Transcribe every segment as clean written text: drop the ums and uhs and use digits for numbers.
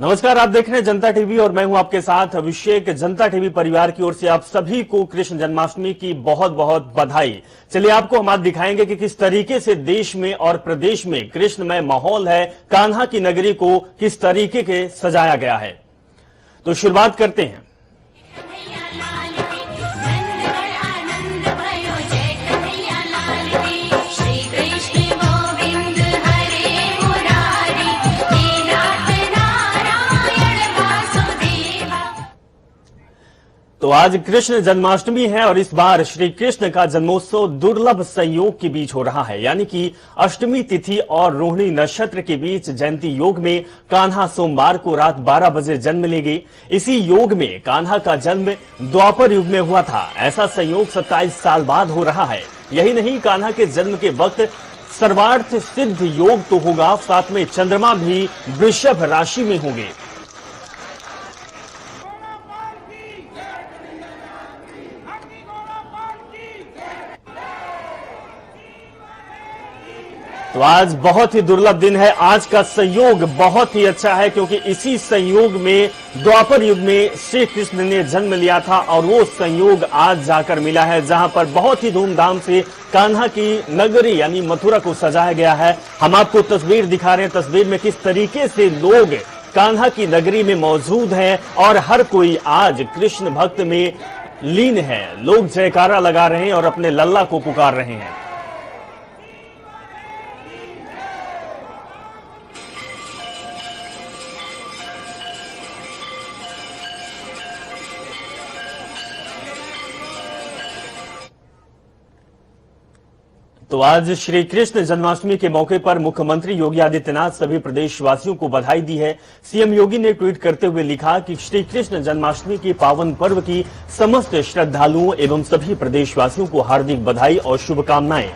नमस्कार, आप देख रहे हैं जनता टीवी और मैं हूं आपके साथ अभिषेक। जनता टीवी परिवार की ओर से आप सभी को कृष्ण जन्माष्टमी की बहुत बहुत बधाई। चलिए आपको हम आज दिखाएंगे कि किस तरीके से देश में और प्रदेश में कृष्णमय माहौल है। कान्हा की नगरी को किस तरीके के सजाया गया है, तो शुरुआत करते हैं। तो आज कृष्ण जन्माष्टमी है और इस बार श्री कृष्ण का जन्मोत्सव दुर्लभ संयोग के बीच हो रहा है, यानी कि अष्टमी तिथि और रोहिणी नक्षत्र के बीच जयंती योग में कान्हा सोमवार को रात 12 बजे जन्म लेंगे। इसी योग में कान्हा का जन्म द्वापर युग में हुआ था। ऐसा संयोग 27 साल बाद हो रहा है। यही नहीं, कान्हा के जन्म के वक्त सर्वार्थ सिद्ध योग तो होगा, साथ में चंद्रमा भी वृषभ राशि में होंगे। तो आज बहुत ही दुर्लभ दिन है। आज का संयोग बहुत ही अच्छा है क्योंकि इसी संयोग में द्वापर युग में श्री कृष्ण ने जन्म लिया था और वो संयोग आज जाकर मिला है, जहां पर बहुत ही धूमधाम से कान्हा की नगरी यानी मथुरा को सजाया गया है। हम आपको तस्वीर दिखा रहे हैं। तस्वीर में किस तरीके से लोग कान्हा की नगरी में मौजूद हैं और हर कोई आज कृष्ण भक्त में लीन है। लोग जयकारा लगा रहे हैं और अपने लल्ला को पुकार रहे हैं। तो आज श्री कृष्ण जन्माष्टमी के मौके पर मुख्यमंत्री योगी आदित्यनाथ सभी प्रदेशवासियों को बधाई दी है। सीएम योगी ने ट्वीट करते हुए लिखा कि श्री कृष्ण जन्माष्टमी के पावन पर्व की समस्त श्रद्धालुओं एवं सभी प्रदेशवासियों को हार्दिक बधाई और शुभकामनाएं।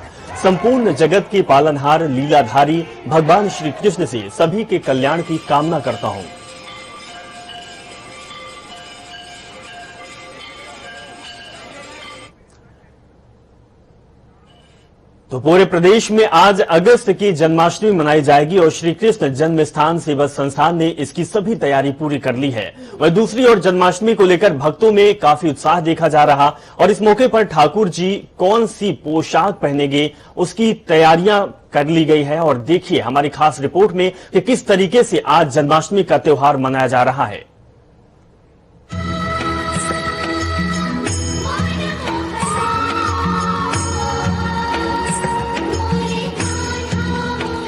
संपूर्ण जगत के पालनहार लीलाधारी भगवान श्री कृष्ण से सभी के कल्याण की कामना करता हूं। तो पूरे प्रदेश में आज अगस्त की जन्माष्टमी मनाई जाएगी और श्री कृष्ण जन्म स्थान सेवा संस्थान ने इसकी सभी तैयारी पूरी कर ली है। वह दूसरी ओर जन्माष्टमी को लेकर भक्तों में काफी उत्साह देखा जा रहा और इस मौके पर ठाकुर जी कौन सी पोशाक पहनेंगे उसकी तैयारियां कर ली गई है। और देखिए हमारी खास रिपोर्ट में कि किस तरीके से आज जन्माष्टमी का त्योहार मनाया जा रहा है।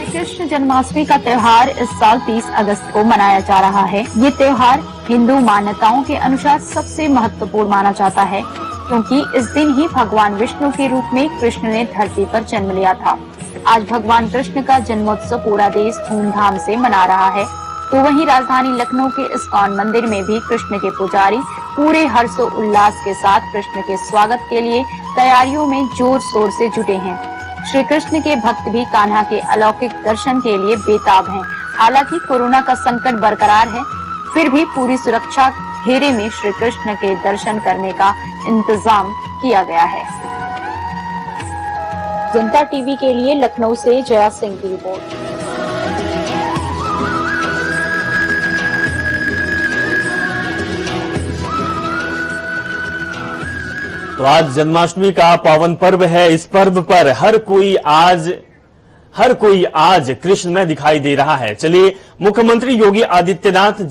कृष्ण जन्माष्टमी का त्योहार इस साल 30 अगस्त को मनाया जा रहा है। ये त्योहार हिंदू मान्यताओं के अनुसार सबसे महत्वपूर्ण माना जाता है क्योंकि इस दिन ही भगवान विष्णु के रूप में कृष्ण ने धरती पर जन्म लिया था। आज भगवान कृष्ण का जन्मोत्सव पूरा देश धूमधाम से मना रहा है, तो वहीं राजधानी लखनऊ के इस्कॉन मंदिर में भी कृष्ण के पुजारी पूरे हर्षोल्लास के साथ कृष्ण के स्वागत के लिए तैयारियों में जोर शोर से जुटे हैं। श्री कृष्ण के भक्त भी कान्हा के अलौकिक दर्शन के लिए बेताब हैं। हालांकि कोरोना का संकट बरकरार है, फिर भी पूरी सुरक्षा घेरे में श्री कृष्ण के दर्शन करने का इंतजाम किया गया है। जनता टीवी के लिए लखनऊ से जया सिंह की रिपोर्ट। तो आज जन्माष्टमी का पावन पर्व है। इस पर्व पर हर कोई आज कृष्ण में दिखाई दे रहा है। चलिए, मुख्यमंत्री योगी आदित्यनाथ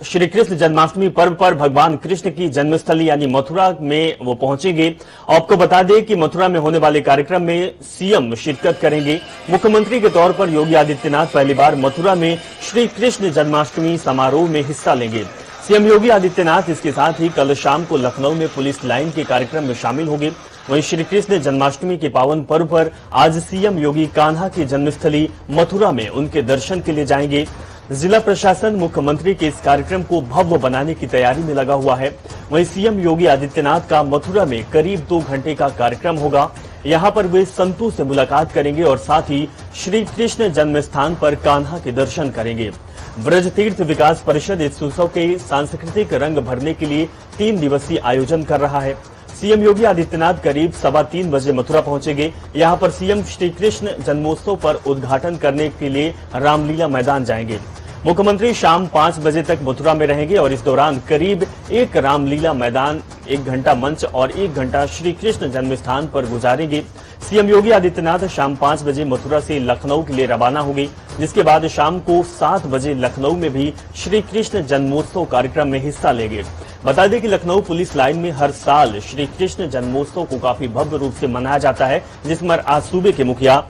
श्री कृष्ण जन्माष्टमी पर्व पर भगवान कृष्ण की जन्मस्थली यानी मथुरा में वो पहुंचेंगे। आपको बता दें कि मथुरा में होने वाले कार्यक्रम में सीएम शिरकत करेंगे। मुख्यमंत्री के तौर पर योगी आदित्यनाथ पहली बार मथुरा में श्री कृष्ण जन्माष्टमी समारोह में हिस्सा लेंगे। सीएम योगी आदित्यनाथ इसके साथ ही कल शाम को लखनऊ में पुलिस लाइन के कार्यक्रम में शामिल होंगे। वहीं श्री कृष्ण जन्माष्टमी के पावन पर्व पर आज सीएम योगी कान्हा की जन्मस्थली मथुरा में उनके दर्शन के लिए जाएंगे। जिला प्रशासन मुख्यमंत्री के इस कार्यक्रम को भव्य बनाने की तैयारी में लगा हुआ है। वहीं सीएम योगी आदित्यनाथ का मथुरा में करीब 2 घंटे का कार्यक्रम होगा। यहाँ पर वे संतों से मुलाकात करेंगे और साथ ही श्री कृष्ण जन्म स्थान पर कान्हा के दर्शन करेंगे। ब्रज तीर्थ विकास परिषद इस उत्सव के सांस्कृतिक रंग भरने के लिए 3 दिवसीय आयोजन कर रहा है। सीएम योगी आदित्यनाथ करीब 3:15 बजे मथुरा पहुंचेंगे। यहां पर सीएम श्री कृष्ण जन्मोत्सव पर उद्घाटन करने के लिए रामलीला मैदान जाएंगे। मुख्यमंत्री शाम 5 बजे तक मथुरा में रहेंगे और इस दौरान करीब 1 रामलीला मैदान, 1 घंटा मंच और 1 घंटा श्री कृष्ण जन्म स्थान पर गुजारेंगे। सीएम योगी आदित्यनाथ शाम 5 बजे मथुरा से लखनऊ के लिए रवाना होंगे, जिसके बाद शाम को 7 बजे लखनऊ में भी श्री कृष्ण जन्मोत्सव कार्यक्रम में हिस्सा लेंगे। बता दें कि लखनऊ पुलिस लाइन में हर साल श्री कृष्ण जन्मोत्सव को काफी भव्य रूप से मनाया जाता है, जिसमें आज सूबे के मुखिया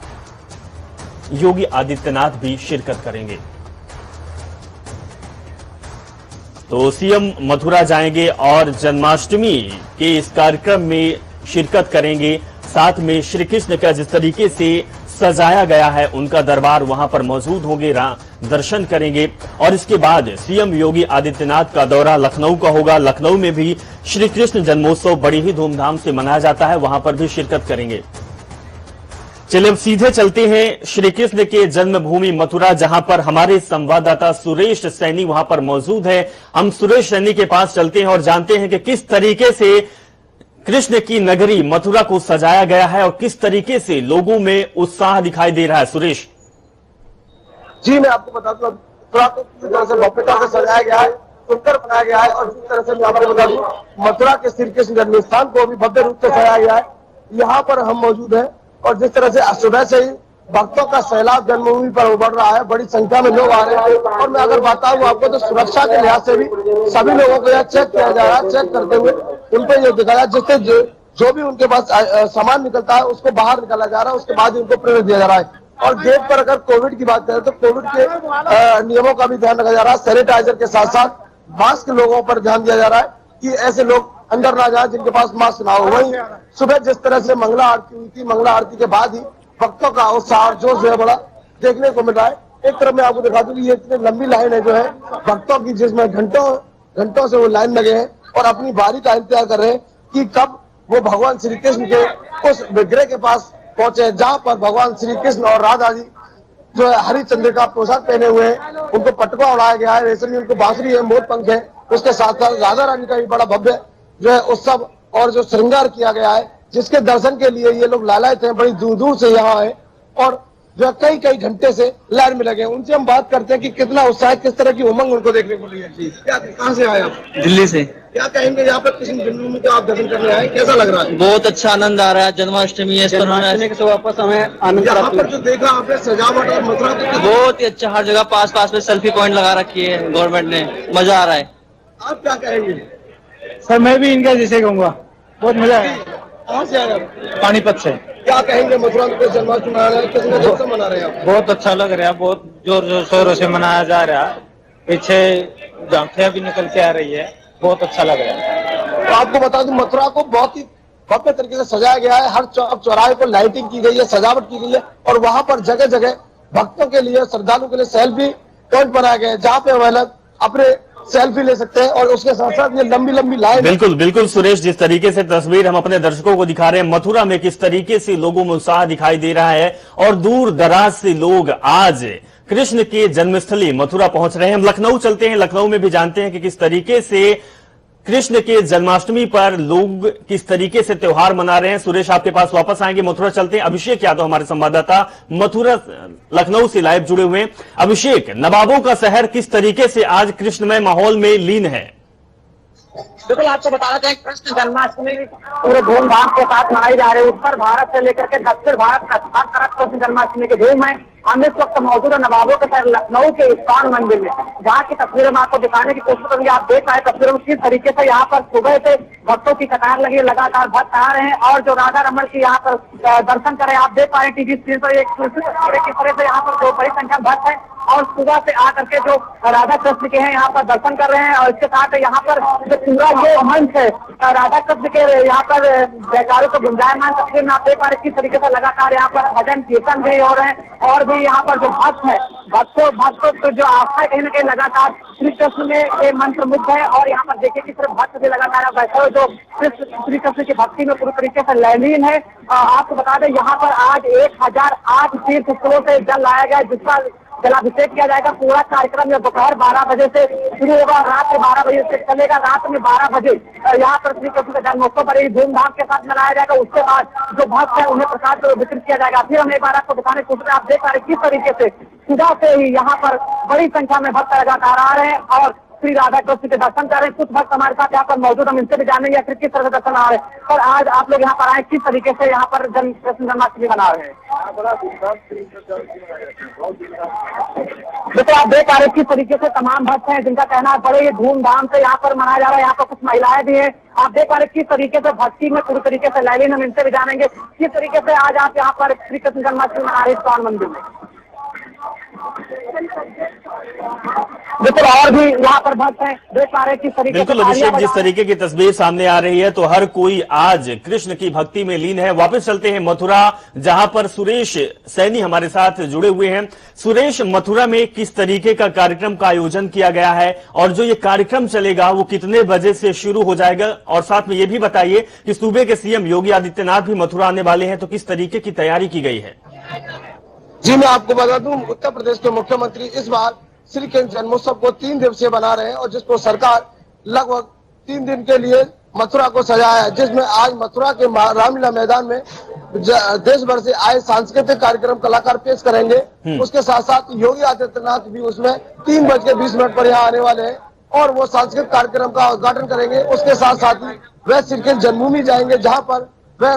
योगी आदित्यनाथ भी शिरकत करेंगे। तो सीएम मथुरा जाएंगे और जन्माष्टमी के इस कार्यक्रम में शिरकत करेंगे। साथ में श्री कृष्ण का जिस तरीके से सजाया गया है, उनका दरबार वहां पर मौजूद होंगे, दर्शन करेंगे और इसके बाद सीएम योगी आदित्यनाथ का दौरा लखनऊ का होगा। लखनऊ में भी श्री कृष्ण जन्मोत्सव बड़ी ही धूमधाम से मनाया जाता है, वहां पर भी शिरकत करेंगे। चलिए अब सीधे चलते हैं श्री कृष्ण के जन्मभूमि मथुरा, जहां पर हमारे संवाददाता सुरेश सैनी वहां पर मौजूद है। हम सुरेश सैनी के पास चलते हैं और जानते हैं कि किस तरीके से कृष्ण की नगरी मथुरा को सजाया गया है और किस तरीके से लोगों में उत्साह दिखाई दे रहा है। सुरेश जी, मैं आपको बता दूं, मथुरा को किस तरह से भव्यता से सजाया गया है, सुंदर बनाया गया है और जिस तरह से मैं आपको बता दूं, मथुरा के श्री कृष्ण जन्म स्थान को भी भव्य रूप से सजाया गया है। यहाँ पर हम मौजूद हैं और जिस तरह से सुबह से ही भक्तों का सैलाब जन्मभूमि पर उमड़ रहा है, बड़ी संख्या में लोग आ रहे हैं और मैं अगर बताऊं आपको तो सुरक्षा के लिहाज से भी सभी लोगों को यह चेक किया जा रहा है। चेक करते हुए उन पर यह दिखाया जिससे जो भी उनके पास सामान निकलता है उसको बाहर निकाला जा रहा है, उसके बाद उनको प्रवेश दिया जा रहा है। और गेट पर अगर कोविड की बात करें तो कोविड के नियमों का भी ध्यान रखा जा रहा है। सैनिटाइजर के साथ साथ मास्क लोगों पर ध्यान दिया जा रहा है कि ऐसे लोग अंदर ना जाए जिनके पास मास्क ना हो। वहीं सुबह जिस तरह से मंगला आरती हुई थी, मंगला आरती के बाद ही भक्तों का उत्साह जोश जो है बड़ा देखने को मिल रहा है। एक तरफ मैं आपको दिखा दूं कि ये इतनी लंबी लाइन है जो है भक्तों की, जिसमें घंटों से वो लाइन लगे हैं और अपनी बारी का इंतजार कर रहे हैं कि कब वो भगवान श्री कृष्ण के उस विग्रह के पास पहुंचे, जहां पर भगवान श्री कृष्ण और राधा जी जो है हरिचंद्र का पोशाक पहने हुए हैं, उनको पटवा उड़ाया गया है, रेशमी उनको बांसुरी है, मोर पंख है, उसके साथ साथ राधा रानी का भी बड़ा भव्य जो है उत्सव और जो श्रृंगार किया गया है, जिसके दर्शन के लिए ये लोग लालायित हैं, बड़ी दूर दूर से यहाँ आए और जो कई कई घंटे से लाइन में लगे। उनसे हम बात करते हैं कि कितना उत्साह, किस तरह की उमंग उनको देखने को मिली है। क्या, कहाँ से आए आप? दिल्ली से। क्या कहेंगे यहाँ पर कृष्ण जन्मभूमि का आप दर्शन करने आए, कैसा लग रहा है? बहुत अच्छा आनंद आ रहा है। जन्माष्टमी है, तो वापस हमें आनंद यहाँ पर जो देखा आपने सजावट और मथुरा बहुत ही अच्छा, हर जगह पास पास में सेल्फी पॉइंट लगा रखी है गवर्नमेंट ने, मजा आ रहा है। आप क्या कहेंगे? सर मैं भी इनका जैसे कहूँगा, बहुत मजा आया। कहाँ से आए आप? पानीपत से। क्या कहेंगे मथुरा में जन्माष्टमी मना रहे हैं, किस तरह से मना रहे हैं आप? बहुत अच्छा लग रहा है, बहुत जोर शोरों से मनाया जा रहा है। पीछे झांकियां भी निकल के आ रही है, बहुत अच्छा लग रहा है। तो आपको बता दूं मथुरा को बहुत ही भव्य तरीके से सजाया गया है। हर चौक चौराहे पर लाइटिंग की गई है, सजावट की गई है और वहां पर जगह जगह भक्तों के लिए, श्रद्धालुओं के लिए सेल्फी पॉइंट बनाया गया है, जहाँ पे वह लोग अपने सेल्फी ले सकते हैं और उसके साथ साथ ये लंबी लंबी लाइन। बिल्कुल बिल्कुल सुरेश, जिस तरीके से तस्वीर हम अपने दर्शकों को दिखा रहे हैं, मथुरा में किस तरीके से लोगों में उत्साह दिखाई दे रहा है और दूर दराज से लोग आज कृष्ण के जन्मस्थली मथुरा पहुंच रहे हैं। हम लखनऊ चलते हैं, लखनऊ में भी जानते हैं कि किस तरीके से कृष्ण के जन्माष्टमी पर लोग किस तरीके से त्योहार मना रहे हैं। सुरेश आपके पास वापस आएंगे, मथुरा चलते हैं। अभिषेक यादव हमारे संवाददाता मथुरा लखनऊ से लाइव जुड़े हुए हैं। अभिषेक, नवाबों का शहर किस तरीके से आज कृष्णमय माहौल में लीन है? बिल्कुल, आपको बताना चाहें कृष्ण जन्माष्टमी पूरे धूमधाम के साथ मनाई जा रही है। उत्तर भारत से लेकर के दक्षिण भारत का हर तरफ कृष्ण जन्माष्टमी की धूम है। हम इस वक्त मौजूद है नवाबों के शहर लखनऊ के इस्कॉन मंदिर में, जहाँ की तस्वीरें मैं आपको दिखाने की कोशिश करूंगी। आप देख रहे हैं तस्वीरों में किस तरीके से यहाँ पर सुबह से भक्तों की कतार लगी है, लगातार भक्त आ रहे हैं और जो राधा रमन की यहाँ पर दर्शन कर रहे हैं। आप देख पा रहे हैं टीवी स्क्रीन पर एक किस तरह से यहाँ पर जो बड़ी संख्या में भक्त है और सुबह से आकर के जो राधा कृष्ण के हैं यहाँ पर दर्शन कर रहे हैं और इसके साथ यहाँ पर जो पूरा ये मंच है राधा कृष्ण के यहाँ पर जयकारों को गुंजायमान तस्वीर में आप देख पा रहे किस तरीके से लगातार यहाँ पर भजन कीर्तन भी हो रहे हैं और भी यहाँ पर जो भक्त है भक्तों तो जो आस्था कहीं ना कहीं लगातार श्री कृष्ण में मंत्र मुग्ध है और यहाँ पर देखिए कि सिर्फ भक्त भी लगातार बैठे हुए जो श्री कृष्ण की भक्ति में पूरी तरीके से लयलीन है। आपको बता दें यहाँ पर आज 1008 तीर्थ स्थलों से जल लाया गया, जिसका जलाभिषेक किया जाएगा। पूरा कार्यक्रम यह दोपहर 12 बजे से शुरू होगा, रात में 12 बजे से चलेगा। रात में 12 बजे यहाँ पर श्री कृष्ण का जन्मोत्सव बड़ी धूमधाम के साथ मनाया जाएगा। उसके बाद जो भक्त है उन्हें प्रसाद वितरित किया जाएगा। फिर हम एक बार आपको दिखाने की कोशिश में आप देख पा रहे किस तरीके से सुबह से ही यहाँ पर बड़ी संख्या में भक्त लगातार आ रहे हैं और श्री राधा कृष्ण के दर्शन कर रहे हैं। कुछ भक्त हमारे साथ यहाँ पर मौजूद, हम इनसे भी जानेंगे या फिर किस तरह से दर्शन आ रहे हैं। और आज आप लोग यहाँ पर आए, किस तरीके से यहाँ पर कृष्ण जन्माष्टमी मना रहे हैं? देखो आप देख पा रहे किस तरीके से तमाम भक्त हैं जिनका कहना है बड़े ही धूमधाम से यहाँ पर मनाया जा रहा है। यहाँ पर कुछ महिलाएं भी हैं, आप देख पा रहे किस तरीके से भक्ति में पूरी तरीके से लैलीन, हम इनसे भी जानेंगे किस तरीके से आज आप यहाँ पर श्री कृष्ण जन्माष्टमी मना रहे हैं इस्कॉन मंदिर में। बिल्कुल, और भी यहाँ पर भक्त हैं, देख पा रहे किस तरीके से। बिल्कुल अभिषेक, जिस तरीके की तस्वीर सामने आ रही है तो हर कोई आज कृष्ण की भक्ति में लीन है। वापस चलते हैं मथुरा, जहां पर सुरेश सैनी हमारे साथ जुड़े हुए हैं। सुरेश, मथुरा में किस तरीके का कार्यक्रम का आयोजन किया गया है और जो ये कार्यक्रम चलेगा वो कितने बजे से शुरू हो जाएगा? और साथ में ये भी बताइए कि सूबे के सीएम योगी आदित्यनाथ भी मथुरा आने वाले हैं, तो किस तरीके की तैयारी की गई है? जी मैं आपको बता दूं, उत्तर प्रदेश के मुख्यमंत्री इस बार श्री कृष्ण जन्मोत्सव को 3 दिवसीय बना रहे हैं और जिसको सरकार लगभग 3 दिन के लिए मथुरा को सजाया है, जिसमें आज मथुरा के रामलीला मैदान में देश भर से आए सांस्कृतिक कार्यक्रम कलाकार पेश करेंगे। उसके साथ साथ योगी आदित्यनाथ भी उसमें 3:20 पर यहाँ आने वाले हैं और वो सांस्कृतिक कार्यक्रम का उद्घाटन करेंगे। उसके साथ साथ ही वह श्री कृष्ण जन्मभूमि जाएंगे, जहाँ पर वह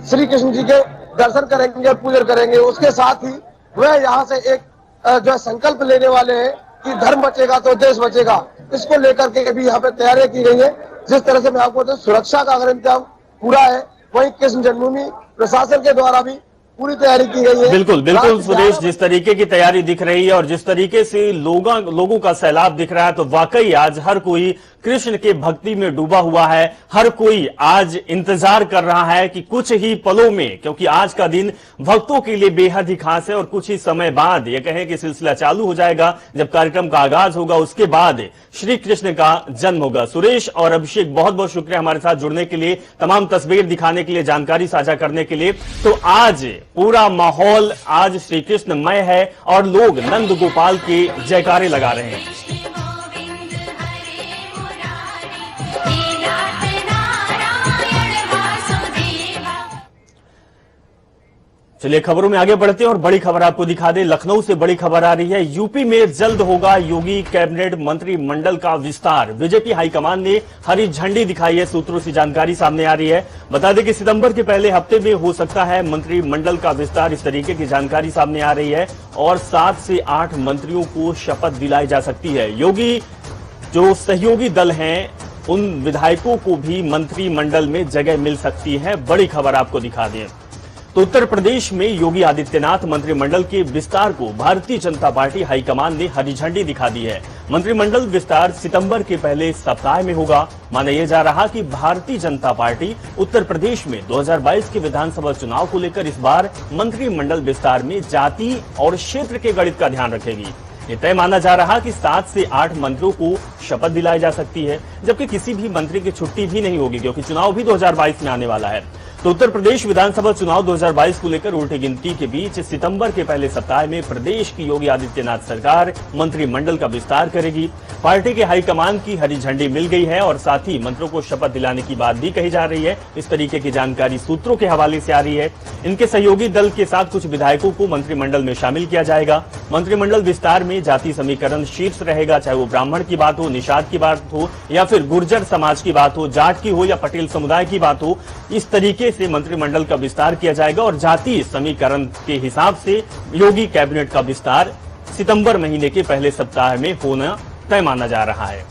श्री कृष्ण जी के दर्शन करेंगे, पूजन करेंगे। उसके साथ ही वह यहाँ से एक जो संकल्प लेने वाले हैं कि धर्म बचेगा तो देश बचेगा, इसको लेकर के भी यहाँ पे तैयारियां की गई है। जिस तरह से मैं आपको बताऊं, सुरक्षा का अगर इंतजाम पूरा है, वहीं कृष्ण जन्मभूमि प्रशासन के द्वारा भी पूरी तैयारी की गई है। बिल्कुल बिल्कुल सुरेश, जिस तरीके की तैयारी दिख रही है और जिस तरीके से लोगों का सैलाब दिख रहा है, तो वाकई आज हर कोई कृष्ण के भक्ति में डूबा हुआ है। हर कोई आज इंतजार कर रहा है कि कुछ ही पलों में, क्योंकि आज का दिन भक्तों के लिए बेहद ही खास है और कुछ ही समय बाद ये कहें कि सिलसिला चालू हो जाएगा। जब कार्यक्रम का आगाज होगा उसके बाद श्री कृष्ण का जन्म होगा। सुरेश और अभिषेक, बहुत बहुत शुक्रिया हमारे साथ जुड़ने के लिए, तमाम तस्वीर दिखाने के लिए, जानकारी साझा करने के लिए। तो आज पूरा माहौल आज श्री कृष्णमय है और लोग नंद गोपाल के जयकारे लगा रहे हैं। चलिए खबरों में आगे बढ़ते हैं और बड़ी खबर आपको दिखा दें। लखनऊ से बड़ी खबर आ रही है। यूपी में जल्द होगा योगी कैबिनेट मंत्रिमंडल का विस्तार। बीजेपी हाईकमान ने हरी झंडी दिखाई है, सूत्रों से जानकारी सामने आ रही है। बता दें कि सितंबर के पहले हफ्ते में हो सकता है मंत्रिमंडल का विस्तार, इस तरीके की जानकारी सामने आ रही है। और 7 से 8 मंत्रियों को शपथ दिलाई जा सकती है। योगी जो सहयोगी दल हैं उन विधायकों को भी मंत्रिमंडल में जगह मिल सकती है। बड़ी खबर आपको दिखा दें तो उत्तर प्रदेश में योगी आदित्यनाथ मंत्रिमंडल के विस्तार को भारतीय जनता पार्टी हाईकमान ने हरी झंडी दिखा दी है। मंत्रिमंडल विस्तार सितंबर के पहले सप्ताह में होगा। माना यह जा रहा कि भारतीय जनता पार्टी उत्तर प्रदेश में 2022 के विधानसभा चुनाव को लेकर इस बार मंत्रिमंडल विस्तार में जाति और क्षेत्र के गणित का ध्यान रखेगी। ये तय माना जा रहा कि 7 से 8 मंत्रियों को शपथ दिलाई जा सकती है, जबकि किसी भी मंत्री की छुट्टी भी नहीं होगी, क्योंकि चुनाव भी 2022 में आने वाला है। तो उत्तर प्रदेश विधानसभा चुनाव 2022 को लेकर उल्टी गिनती के बीच सितंबर के पहले सप्ताह में प्रदेश की योगी आदित्यनाथ सरकार मंत्रिमंडल का विस्तार करेगी। पार्टी के हाईकमान की हरी झंडी मिल गई है और साथ ही मंत्रियों को शपथ दिलाने की बात भी कही जा रही है। इस तरीके की जानकारी सूत्रों के हवाले से आ रही है। इनके सहयोगी दल के साथ कुछ विधायकों को मंत्रिमंडल में शामिल किया जाएगा। मंत्रिमंडल विस्तार में जाति समीकरण शीर्ष रहेगा, चाहे वो ब्राह्मण की बात हो, निषाद की बात हो या फिर गुर्जर समाज की बात हो, जाट की हो या पटेल समुदाय की बात हो। इस तरीके से मंत्रिमंडल का विस्तार किया जाएगा और जातीय समीकरण के हिसाब से योगी कैबिनेट का विस्तार सितंबर महीने के पहले सप्ताह में होना तय माना जा रहा है।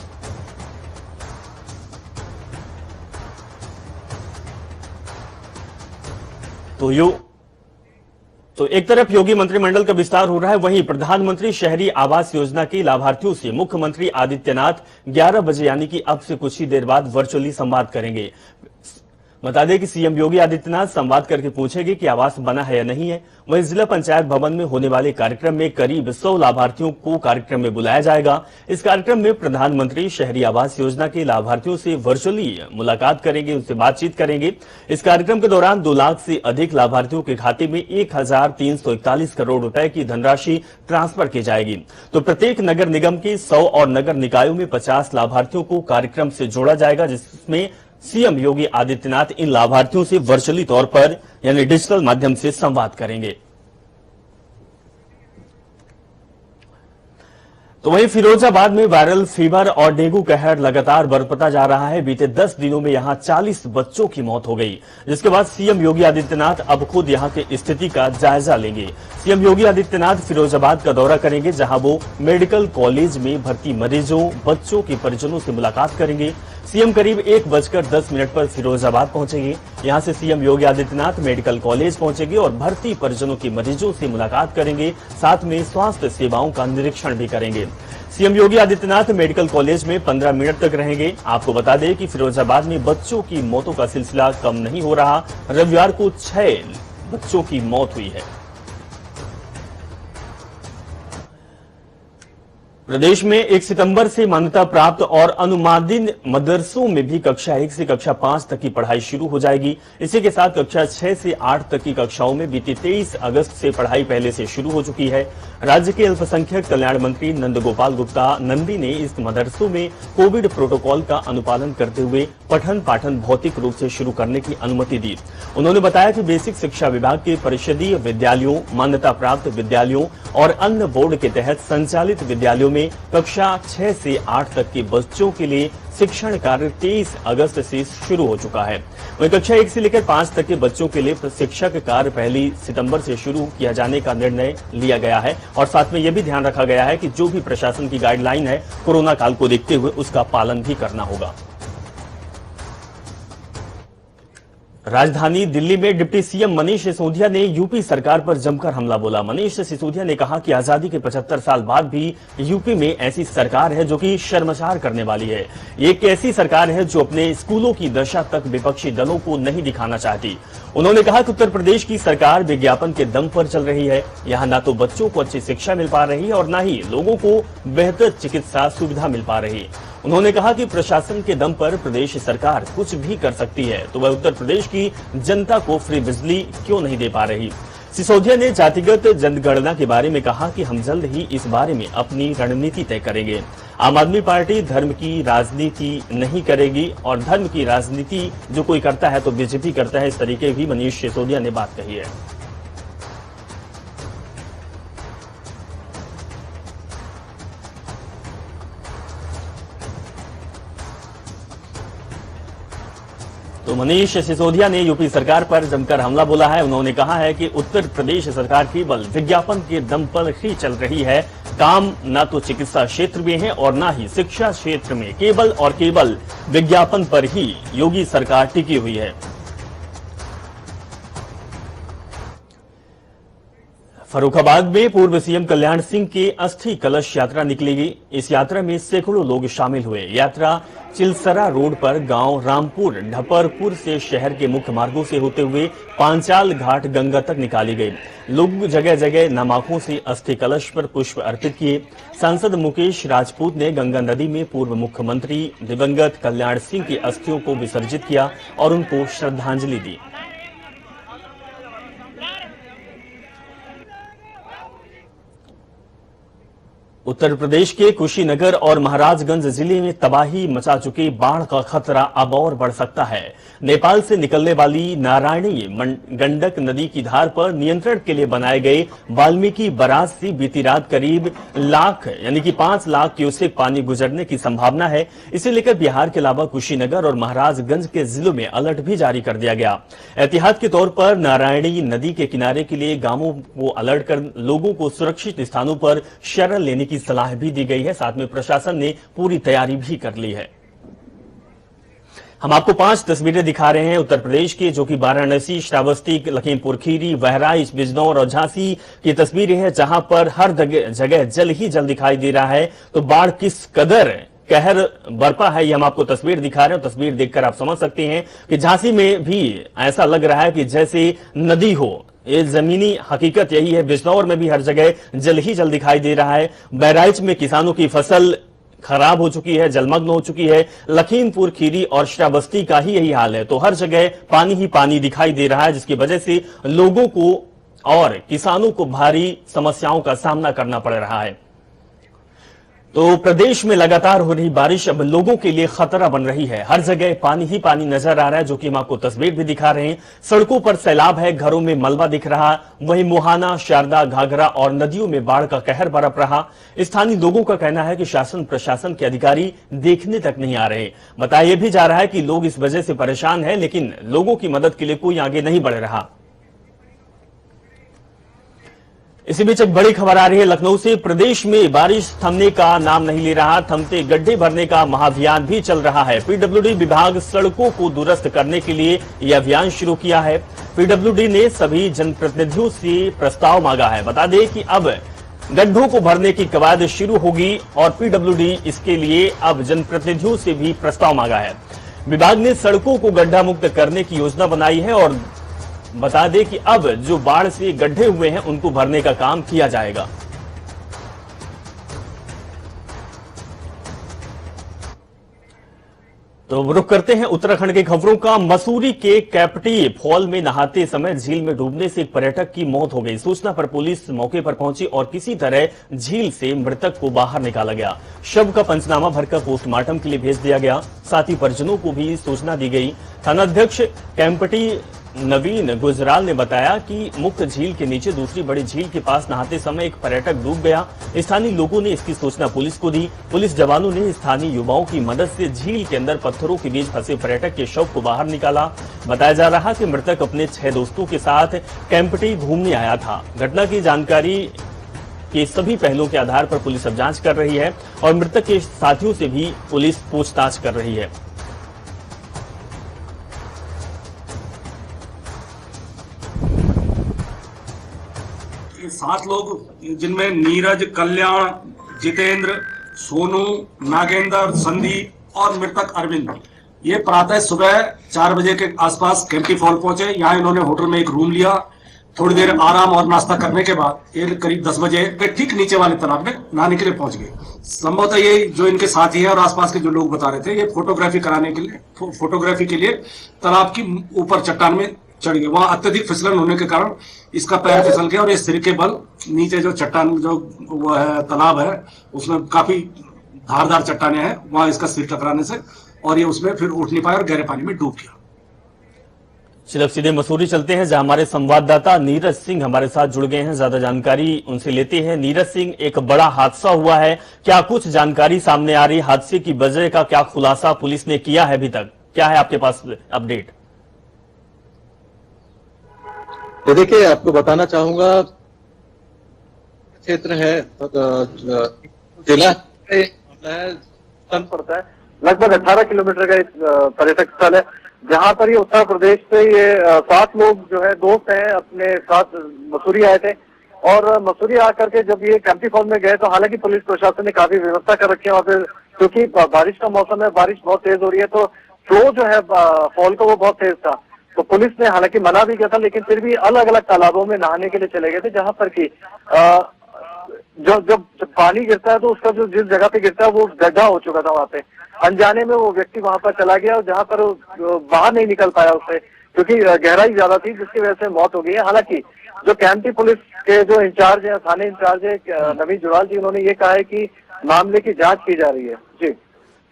तो एक तरफ योगी मंत्रिमंडल का विस्तार हो रहा है, वहीं प्रधानमंत्री शहरी आवास योजना के लाभार्थियों से मुख्यमंत्री आदित्यनाथ 11 बजे यानी कि अब से कुछ ही देर बाद वर्चुअली संवाद करेंगे। बता दें कि सीएम योगी आदित्यनाथ संवाद करके पूछेंगे कि आवास बना है या नहीं है। वहीं जिला पंचायत भवन में होने वाले कार्यक्रम में करीब 100 लाभार्थियों को कार्यक्रम में बुलाया जाएगा। इस कार्यक्रम में प्रधानमंत्री शहरी आवास योजना के लाभार्थियों से वर्चुअली मुलाकात करेंगे, उनसे बातचीत करेंगे। इस कार्यक्रम के दौरान 2 लाख से अधिक लाभार्थियों के खाते में 1341 करोड़ रुपए की धनराशि ट्रांसफर की जाएगी। तो प्रत्येक नगर निगम के 100 और नगर निकायों में 50 लाभार्थियों को कार्यक्रम से जोड़ा जाएगा, जिसमें सीएम योगी आदित्यनाथ इन लाभार्थियों से वर्चुअली तौर पर यानी डिजिटल माध्यम से संवाद करेंगे। तो वहीं फिरोजाबाद में वायरल फीवर और डेंगू कहर लगातार बरपता जा रहा है। बीते 10 दिनों में यहां 40 बच्चों की मौत हो गई, जिसके बाद सीएम योगी आदित्यनाथ अब खुद यहां की स्थिति का जायजा लेंगे। सीएम योगी आदित्यनाथ फिरोजाबाद का दौरा करेंगे, जहां वो मेडिकल कॉलेज में भर्ती मरीजों, बच्चों के परिजनों से मुलाकात करेंगे। सीएम करीब 1:10 पर फिरोजाबाद पहुंचेंगे। यहां से CM Yogi Adityanath medical college पहुंचेंगे और भर्ती परिजनों के मरीजों से मुलाकात करेंगे, साथ में स्वास्थ्य सेवाओं का निरीक्षण भी करेंगे। CM Yogi Adityanath medical college में 15 मिनट तक रहेंगे। आपको बता दें कि फिरोजाबाद में बच्चों की मौतों का सिलसिला कम नहीं हो रहा। रविवार को 6 बच्चों की मौत हुई है। प्रदेश में 1 सितंबर से मान्यता प्राप्त और अनुमानित मदरसों में भी कक्षा 1 से कक्षा 5 तक की पढ़ाई शुरू हो जाएगी। इसी के साथ कक्षा 6 से 8 तक की कक्षाओं में बीती 23 अगस्त से पढ़ाई पहले से शुरू हो चुकी है। राज्य के अल्पसंख्यक कल्याण मंत्री नंदगोपाल गुप्ता नंदी ने इस मदरसों में कोविड प्रोटोकॉल का अनुपालन करते हुए पठन पाठन भौतिक रूप से शुरू करने की अनुमति दी। उन्होंने बताया कि बेसिक शिक्षा विभाग के परिषदीय विद्यालयों, मान्यता प्राप्त विद्यालयों और अन्य बोर्ड के तहत संचालित विद्यालयों में कक्षा 6 से 8 तक के बच्चों के लिए शिक्षण कार्य 23 अगस्त से शुरू हो चुका है। वहीं कक्षा 1 से लेकर 5 तक के बच्चों के लिए शिक्षक कार्य 1 सितंबर से शुरू किया जाने का निर्णय लिया गया है और साथ में यह भी ध्यान रखा गया है कि जो भी प्रशासन की गाइडलाइन है कोरोना काल को देखते हुए उसका पालन भी करना होगा। राजधानी दिल्ली में डिप्टी सीएम मनीष सिसोदिया ने यूपी सरकार पर जमकर हमला बोला। मनीष सिसोदिया ने कहा कि आजादी के 75 साल बाद भी यूपी में ऐसी सरकार है जो कि शर्मसार करने वाली है। ये एक ऐसी सरकार है जो अपने स्कूलों की दशा तक विपक्षी दलों को नहीं दिखाना चाहती। उन्होंने कहा कि उत्तर प्रदेश की सरकार विज्ञापन के दम पर चल रही है। यहाँ न तो बच्चों को अच्छी शिक्षा मिल पा रही है और न ही लोगों को बेहतर चिकित्सा सुविधा मिल पा रही। उन्होंने कहा कि प्रशासन के दम पर प्रदेश सरकार कुछ भी कर सकती है, तो वह उत्तर प्रदेश की जनता को फ्री बिजली क्यों नहीं दे पा रही। सिसोदिया ने जातिगत जनगणना के बारे में कहा कि हम जल्द ही इस बारे में अपनी रणनीति तय करेंगे। आम आदमी पार्टी धर्म की राजनीति नहीं करेगी और धर्म की राजनीति जो कोई करता है तो बीजेपी करता है, इस तरीके भी मनीष सिसोदिया ने बात कही है। तो मनीष सिसोदिया ने यूपी सरकार पर जमकर हमला बोला है। उन्होंने कहा है कि उत्तर प्रदेश सरकार केवल विज्ञापन के दम पर ही चल रही है। काम न तो चिकित्सा क्षेत्र में है और न ही शिक्षा क्षेत्र में, केवल और केवल विज्ञापन पर ही योगी सरकार टिकी हुई है। फर्रुखाबाद में पूर्व सीएम कल्याण सिंह की अस्थि कलश यात्रा निकलेगी। इस यात्रा में सैकड़ों लोग शामिल हुए। यात्रा चिलसरा रोड पर गांव रामपुर ढपरपुर से शहर के मुख्य मार्गों से होते हुए पांचाल घाट गंगा तक निकाली गई। लोग जगह जगह नमाकों से अस्थि कलश पर पुष्प अर्पित किए। सांसद मुकेश राजपूत ने गंगा नदी में पूर्व मुख्यमंत्री दिवंगत कल्याण सिंह की अस्थियों को विसर्जित किया और उनको श्रद्धांजलि दी। उत्तर प्रदेश के कुशीनगर और महाराजगंज जिले में तबाही मचा चुकी बाढ़ का खतरा अब और बढ़ सकता है। नेपाल से निकलने वाली नारायणी गंडक नदी की धार पर नियंत्रण के लिए बनाए गए वाल्मीकि बराज से बीती रात करीब यानी कि 5 लाख क्यूसेक पानी गुजरने की संभावना है। इसे लेकर बिहार के अलावा कुशीनगर और महाराजगंज के जिलों में अलर्ट भी जारी कर दिया गया। एहतियात के तौर पर नारायणी नदी के किनारे के लिए गांवों को अलर्ट कर लोगों को सुरक्षित स्थानों पर शरण लेने की सलाह भी दी गई है। साथ में प्रशासन ने पूरी तैयारी भी कर ली है। हम आपको 5 तस्वीरें दिखा रहे हैं उत्तर प्रदेश की, जो कि वाराणसी, श्रावस्ती, लखीमपुर खीरी, बहराइच, बिजनौर और झांसी की तस्वीरें हैं, जहां पर हर जगह जल ही जल दिखाई दे रहा है। तो बाढ़ किस कदर कहर बरपा है। ये हम आपको तस्वीर दिखा रहे हैं। तस्वीर देखकर आप समझ सकते हैं कि झांसी में भी ऐसा लग रहा है कि जैसे नदी हो। ये जमीनी हकीकत यही है। बिजनौर में भी हर जगह जल ही जल दिखाई दे रहा है। बहराइच में किसानों की फसल खराब हो चुकी है, जलमग्न हो चुकी है। लखीमपुर खीरी और श्रावस्ती का ही यही हाल है। तो हर जगह पानी ही पानी दिखाई दे रहा है, जिसकी वजह से लोगों को और किसानों को भारी समस्याओं का सामना करना पड़ रहा है। तो प्रदेश में लगातार हो रही बारिश अब लोगों के लिए खतरा बन रही है। हर जगह पानी ही पानी नजर आ रहा है, जो कि हम आपको तस्वीर भी दिखा रहे हैं। सड़कों पर सैलाब है, घरों में मलबा दिख रहा। वहीं मुहाना, शारदा, घाघरा और नदियों में बाढ़ का कहर बरप रहा। स्थानीय लोगों का कहना है कि शासन प्रशासन के अधिकारी देखने तक नहीं आ रहे। बताया भी जा रहा है कि लोग इस वजह से परेशान हैं, लेकिन लोगों की मदद के लिए कोई आगे नहीं बढ़ रहा। इसी बीच एक बड़ी खबर आ रही है लखनऊ से। प्रदेश में बारिश थमने का नाम नहीं ले रहा। थमते गड्ढे भरने का महाअभियान भी चल रहा है। पीडब्ल्यूडी विभाग सड़कों को दुरुस्त करने के लिए यह अभियान शुरू किया है। पीडब्ल्यूडी ने सभी जनप्रतिनिधियों से प्रस्ताव मांगा है। बता दें कि अब गड्ढों को भरने की कवायद शुरू होगी और पीडब्ल्यूडी इसके लिए अब जनप्रतिनिधियों से भी प्रस्ताव मांगा है। विभाग ने सड़कों को गड्ढा मुक्त करने की योजना बनाई है और बता दें कि अब जो बाढ़ से गड्ढे हुए हैं उनको भरने का काम किया जाएगा। तो रुख करते हैं उत्तराखंड की खबरों का। मसूरी के कैप्टी फॉल में नहाते समय झील में डूबने से एक पर्यटक की मौत हो गई। सूचना पर पुलिस मौके पर पहुंची और किसी तरह झील से मृतक को बाहर निकाला गया। शव का पंचनामा भरकर पोस्टमार्टम के लिए भेज दिया गया। साथ ही परिजनों को भी सूचना दी गई। थानाध्यक्ष कैंपटी नवीन गुजराल ने बताया कि मुख्य झील के नीचे दूसरी बड़ी झील के पास नहाते समय एक पर्यटक डूब गया। स्थानीय लोगों ने इसकी सूचना पुलिस को दी। पुलिस जवानों ने स्थानीय युवाओं की मदद से झील के अंदर पत्थरों के बीच फंसे पर्यटक के शव को बाहर निकाला। बताया जा रहा कि मृतक अपने 6 दोस्तों के साथ कैंपटी घूमने आया था। घटना की जानकारी के सभी पहलुओं के आधार पर पुलिस अब जांच कर रही है और मृतक के साथियों से भी पुलिस पूछताछ कर रही है। 7 लोग जिनमें नीरज, कल्याण, जितेंद्र, सोनू, नागेंद्र, संदीप और मृतक अरविंद, ये प्रातः सुबह 4 बजे के आसपास कैंपटी फॉल पहुंचे। यहाँ इन्होंने होटल में एक रूम लिया। थोड़ी देर आराम और नाश्ता करने के बाद ये करीब 10 बजे ठीक नीचे वाले तालाब में नहाने के लिए पहुंच गए। संभवतः ये जो इनके साथी है और आसपास के जो लोग बता रहे थे, ये फोटोग्राफी के लिए तालाब की ऊपर चट्टान में चढ़ गए। वहां अत्यधिक फिसलन होने के कारण इसका पैर फिसल गया और ये सिर के बल नीचे जो चट्टान जो वो है तालाब है उसमें काफी धारदार चट्टाने हैं, वहां इसका सिर टकराने से और ये उसमें फिर उठ नहीं पाया और गहरे पानी में डूब गया। चलिए अब सीधे मसूरी चलते हैं, जहां हमारे संवाददाता नीरज सिंह हमारे साथ जुड़ गए हैं। ज्यादा जानकारी उनसे लेते हैं। नीरज सिंह, एक बड़ा हादसा हुआ है, क्या कुछ जानकारी सामने आ रही? हादसे की वजह का क्या खुलासा पुलिस ने किया है अभी तक? क्या है आपके पास अपडेट? तो देखिए, आपको बताना चाहूंगा, क्षेत्र है जिला पड़ता है, लगभग 18 किलोमीटर का एक पर्यटक स्थल है, जहाँ पर ये उत्तर प्रदेश से ये 7 लोग जो है दोस्त हैं अपने साथ मसूरी आए थे। और मसूरी आकर के जब ये कैंपटी फॉल में गए तो हालांकि पुलिस प्रशासन ने काफी व्यवस्था कर रखी है वहाँ पे, क्योंकि बारिश का मौसम है, बारिश बहुत तेज हो रही है, तो फ्लो जो है फॉल का वो बहुत तेज था। तो पुलिस ने हालांकि मना भी किया था, लेकिन फिर भी अलग अलग तालाबों में नहाने के लिए चले गए थे, जहां पर कि जब पानी गिरता है तो उसका जो जिस जगह पे गिरता है वो गड्ढा हो चुका था वहां पे। अनजाने में वो व्यक्ति वहां पर चला गया और जहां पर बाहर नहीं निकल पाया उससे, क्योंकि गहराई ज्यादा थी, जिसकी वजह से मौत हो गई है। हालांकि जो कैंपटी पुलिस के जो इंचार्ज है, थाने इंचार्ज है नवीन जुड़ाल जी, उन्होंने ये कहा है कि मामले की जांच की जा रही है।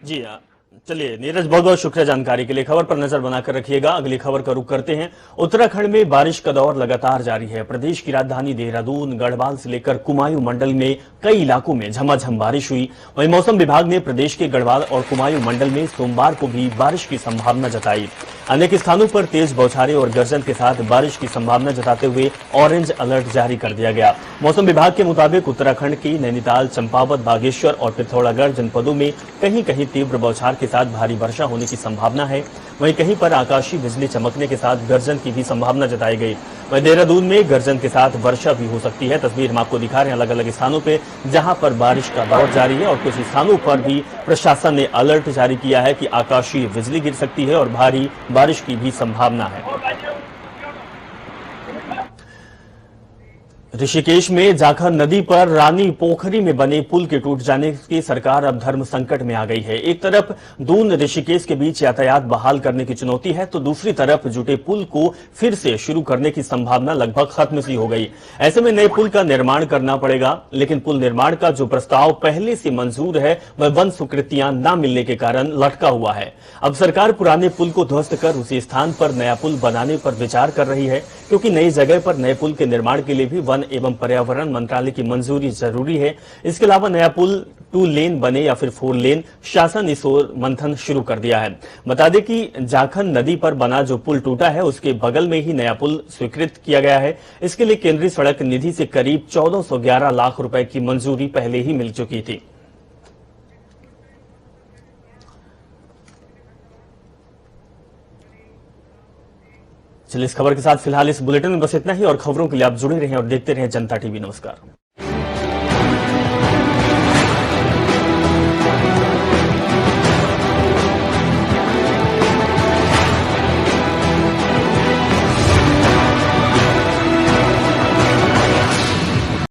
जी हाँ, चलिए नीरज, बहुत बहुत शुक्रिया जानकारी के लिए। खबर पर नजर बनाकर रखिएगा। अगली खबर का रुख करते हैं। उत्तराखंड में बारिश का दौर लगातार जारी है। प्रदेश की राजधानी देहरादून, गढ़वाल से लेकर कुमायूं मंडल में कई इलाकों में झमाझम बारिश हुई। वहीं मौसम विभाग ने प्रदेश के गढ़वाल और कुमायूं मंडल में सोमवार को भी बारिश की संभावना जताई। अनेक स्थानों पर तेज बौछारें और गर्जन के साथ बारिश की संभावना जताते हुए ऑरेंज अलर्ट जारी कर दिया गया। मौसम विभाग के मुताबिक उत्तराखंड की नैनीताल, चंपावत, बागेश्वर और पिथौरागढ़ जनपदों में कहीं कहीं तीव्र बौछार के साथ भारी वर्षा होने की संभावना है। वहीं कहीं पर आकाशीय बिजली चमकने के साथ गर्जन की भी संभावना जताई गई। वहीं देहरादून में गर्जन के साथ वर्षा भी हो सकती है। तस्वीर हम आपको दिखा रहे हैं अलग अलग स्थानों पे जहां पर बारिश का दौर जारी है और कुछ स्थानों पर भी प्रशासन ने अलर्ट जारी किया है कि आकाशीय बिजली गिर सकती है और भारी बारिश की भी संभावना है। ऋषिकेश में जाखर नदी पर रानी पोखरी में बने पुल के टूट जाने की सरकार अब धर्म संकट में आ गई है। एक तरफ दून ऋषिकेश के बीच यातायात बहाल करने की चुनौती है तो दूसरी तरफ जुटे पुल को फिर से शुरू करने की संभावना लगभग खत्म सी हो गई। ऐसे में नए पुल का निर्माण करना पड़ेगा, लेकिन पुल निर्माण का जो प्रस्ताव पहले से मंजूर है वह वन स्वीकृतियां न मिलने के कारण लटका हुआ है। अब सरकार पुराने पुल को ध्वस्त कर उसी स्थान पर नया पुल बनाने पर विचार कर रही है, क्योंकि नई जगह पर नए पुल के निर्माण के लिए भी वन एवं पर्यावरण मंत्रालय की मंजूरी जरूरी है। इसके अलावा नया पुल 2 लेन बने या फिर 4 लेन, शासन इस ओर मंथन शुरू कर दिया है। बता दें कि जाखर नदी पर बना जो पुल टूटा है उसके बगल में ही नया पुल स्वीकृत किया गया है। इसके लिए केंद्रीय सड़क निधि से करीब 1411 लाख रुपए की मंजूरी पहले ही मिल चुकी थी। चलिए इस खबर के साथ फिलहाल इस बुलेटिन में बस इतना ही और खबरों के लिए आप जुड़े रहें और देखते रहें जनता टीवी। नमस्कार।